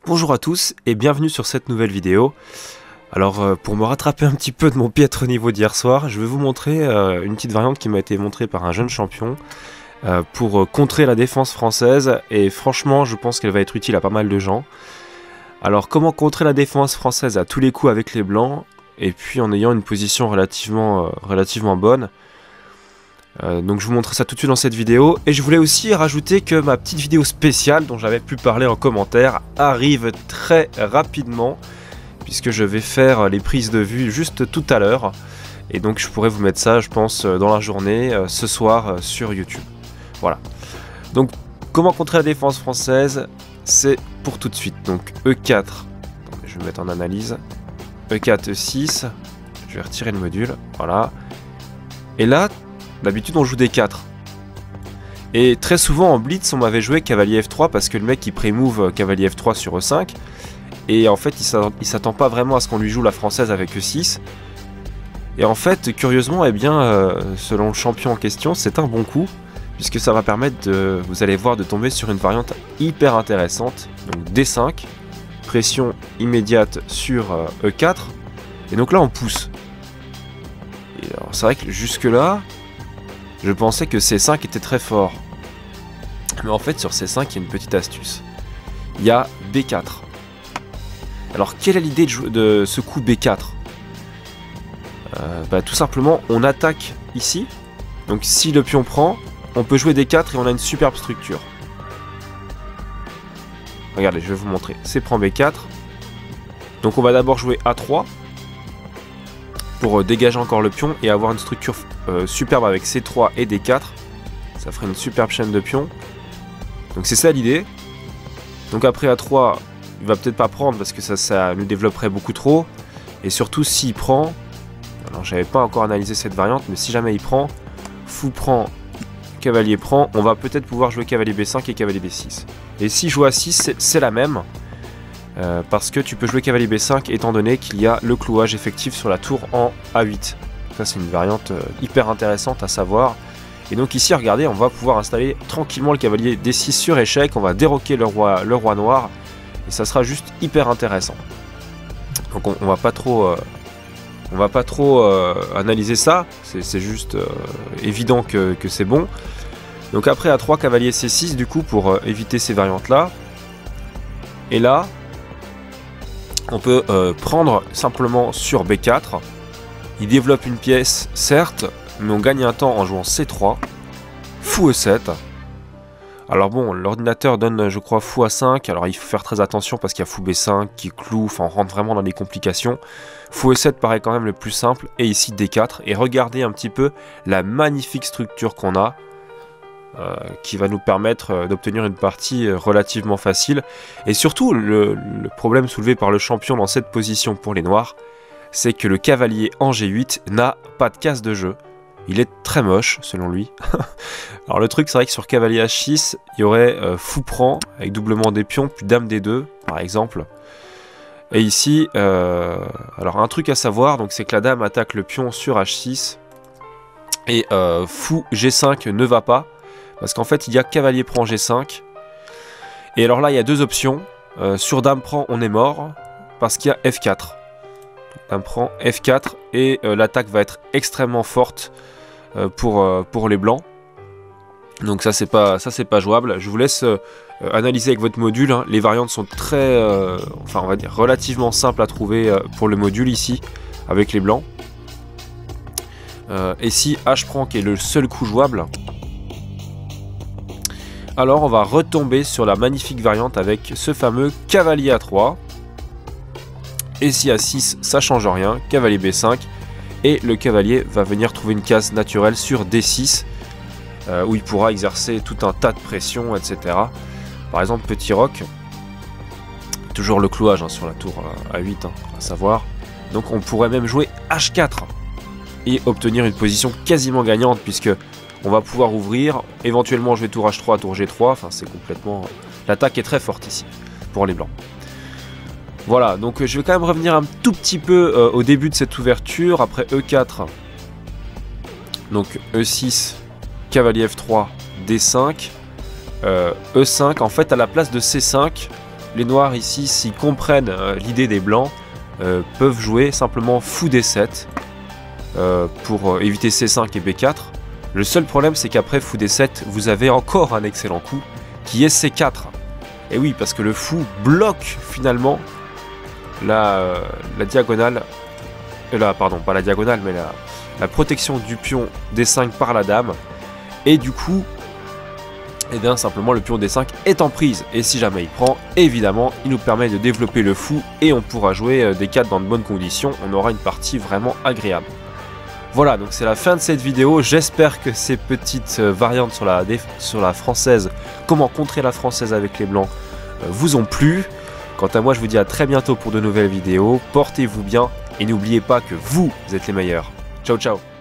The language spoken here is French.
Bonjour à tous et bienvenue sur cette nouvelle vidéo. Alors pour me rattraper un petit peu de mon piètre niveau d'hier soir, je vais vous montrer une petite variante qui m'a été montrée par un jeune champion pour contrer la défense française, et franchement je pense qu'elle va être utile à pas mal de gens. Alors comment contrer la défense française à tous les coups avec les blancs et puis en ayant une position relativement bonne. Donc je vous montre ça tout de suite dans cette vidéo, et je voulais aussi rajouter que ma petite vidéo spéciale dont j'avais pu parler en commentaire arrive très rapidement, puisque je vais faire les prises de vue juste tout à l'heure, et donc je pourrais vous mettre ça je pense dans la journée, ce soir sur YouTube. Voilà, donc comment contrer la défense française, c'est pour tout de suite. Donc E4, attendez, je vais mettre en analyse, E4, E6, je vais retirer le module, voilà, et là d'habitude on joue D4. Et très souvent en blitz on m'avait joué cavalier F3 parce que le mec il pré-move cavalier F3 sur E5. Et en fait il s'attend pas vraiment à ce qu'on lui joue la française avec E6. Et en fait curieusement, eh bien selon le champion en question, c'est un bon coup, puisque ça va permettre de, vous allez voir, de tomber sur une variante hyper intéressante. Donc D5, pression immédiate sur E4. Et donc là on pousse. Et alors c'est vrai que jusque là je pensais que C5 était très fort. Mais en fait, sur C5, il y a une petite astuce. Il y a B4. Alors, quelle est l'idée de ce coup B4 ? Tout simplement, on attaque ici. Donc, si le pion prend, on peut jouer D4 et on a une superbe structure. Regardez, je vais vous montrer. C prend B4. Donc, on va d'abord jouer A3. Pour dégager encore le pion et avoir une structure superbe avec C3 et D4. Ça ferait une superbe chaîne de pions. Donc c'est ça l'idée. Donc après A3, il va peut-être pas prendre parce que ça lui développerait beaucoup trop. Et surtout s'il prend, alors j'avais pas encore analysé cette variante, mais si jamais il prend, fou prend, cavalier prend, on va peut-être pouvoir jouer cavalier B5 et cavalier B6. Et si je joue A6, c'est la même. Parce que tu peux jouer cavalier B5 étant donné qu'il y a le clouage effectif sur la tour en A8. Ça c'est une variante hyper intéressante à savoir. Et donc ici regardez, on va pouvoir installer tranquillement le cavalier D6 sur échec, on va déroquer le roi noir, et ça sera juste hyper intéressant. Donc on va pas trop analyser ça, c'est juste évident que c'est bon. Donc après A3, cavalier C6 du coup pour éviter ces variantes là. Et là on peut prendre simplement sur B4. Il développe une pièce, certes, mais on gagne un temps en jouant C3. Fou E7. Alors bon, l'ordinateur donne, je crois, fou A5. Alors il faut faire très attention parce qu'il y a fou B5 qui cloue. Enfin, on rentre vraiment dans des complications. Fou E7 paraît quand même le plus simple. Et ici D4. Et regardez un petit peu la magnifique structure qu'on a. Qui va nous permettre d'obtenir une partie relativement facile. Et surtout, le problème soulevé par le champion dans cette position pour les noirs, c'est que le cavalier en G8 n'a pas de case de jeu. Il est très moche, selon lui. Alors le truc, c'est vrai que sur cavalier H6, il y aurait fou prend, avec doublement des pions, puis dame D2, par exemple. Et ici, alors un truc à savoir, donc c'est que la dame attaque le pion sur H6, et fou G5 ne va pas, parce qu'en fait il y a cavalier prend G5. Et alors là il y a deux options. Sur dame prend on est mort, parce qu'il y a F4. Dame prend F4 et l'attaque va être extrêmement forte pour les blancs. Donc ça c'est pas jouable. Je vous laisse analyser avec votre module, hein. Les variantes sont très enfin on va dire relativement simples à trouver pour le module ici avec les blancs. Et si H prend qui est le seul coup jouable, alors on va retomber sur la magnifique variante avec ce fameux cavalier A3. Et si A6 ça change rien, cavalier B5, et le cavalier va venir trouver une case naturelle sur D6 où il pourra exercer tout un tas de pression, etc. Par exemple petit roc, toujours le clouage, hein, sur la tour A8, hein, à savoir. Donc on pourrait même jouer H4 et obtenir une position quasiment gagnante, puisque on va pouvoir ouvrir, éventuellement jouer tour H3, tour G3, enfin c'est complètement... L'attaque est très forte ici, pour les blancs. Voilà, donc je vais quand même revenir un tout petit peu au début de cette ouverture, après E4, donc E6, cavalier F3, D5, E5, en fait à la place de C5, les noirs ici, s'ils comprennent l'idée des blancs, peuvent jouer simplement fou D7 pour éviter C5 et B4. Le seul problème, c'est qu'après fou D7, vous avez encore un excellent coup qui est C4. Et oui, parce que le fou bloque finalement la diagonale, pardon, pas la diagonale, mais la protection du pion D5 par la dame. Et du coup, et bien simplement le pion D5 est en prise. Et si jamais il prend, évidemment, il nous permet de développer le fou et on pourra jouer D4 dans de bonnes conditions. On aura une partie vraiment agréable. Voilà, donc c'est la fin de cette vidéo. J'espère que ces petites variantes sur la française, comment contrer la française avec les blancs, vous ont plu. Quant à moi, je vous dis à très bientôt pour de nouvelles vidéos. Portez-vous bien et n'oubliez pas que vous êtes les meilleurs. Ciao, ciao.